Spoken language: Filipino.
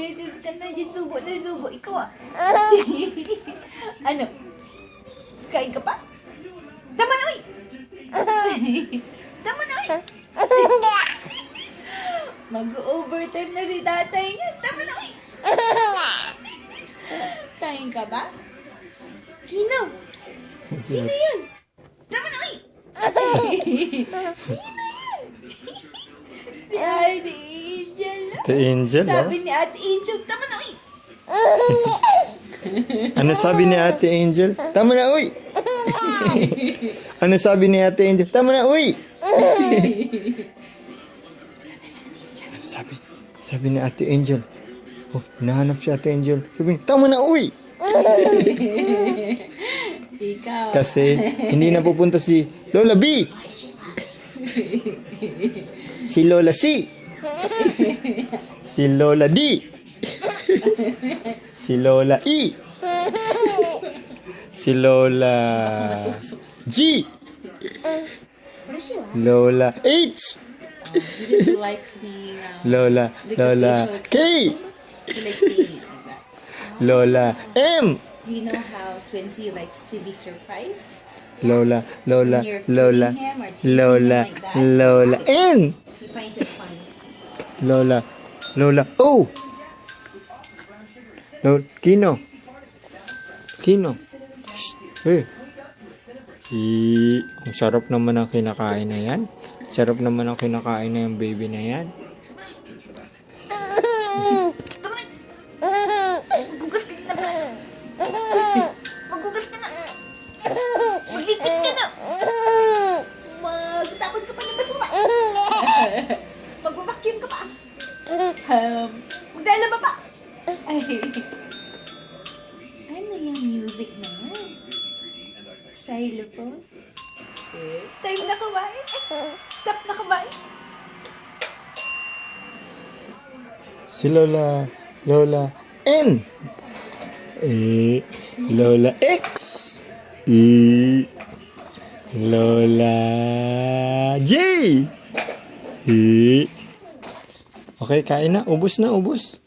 Princess ka na dyan. Subo na subo. Ikaw ah. Ano? Kain ka pa? Tama na, uy! Tama na, uy! Mag-overtime na si tatay niya. Tama na, uy! Kain ka ba? Sino? Sino yan? Tama na, uy! Sino yan? Si Ate Angel. Ate Angel, Sabi ni Ate Angel, tama na, uy! Ano sabi ni Ate Angel? Tama na, uy! Ano sabi ni Ate Angel? Tama na, uy! Ano sabi ni Ate Angel? Oh, hinahanap si Ate Angel. Sabi, tama na, uy! Ikaw. Kasi hindi na pupunta si Lola B. Si Lola C. Si Lola D. Si Lola E. Si Lola G. Lola H. He just likes being Lola K. he likes being like that. Lola M. You know how Twinsy likes to be surprised? Lola When you're Lola feeding him or teasing Lola him like that, Lola N. he finds it funny. Lola O. Kino. Ang sarap naman ang kinakain na yan. Sarap naman ang kinakain na yung baby na yan. Magugas ka na ba? Magugas ka na. Maglipit ka na. Magtapon ka pa ng basura. Magbabacuum ka pa. Maglalaba pa. Ay. Ano yung music naman? Xylophone? Time na kumain. Stop na kumain. Si Lola N. Lola X. Lola J. Okay, kain na. Ubus na, ubus.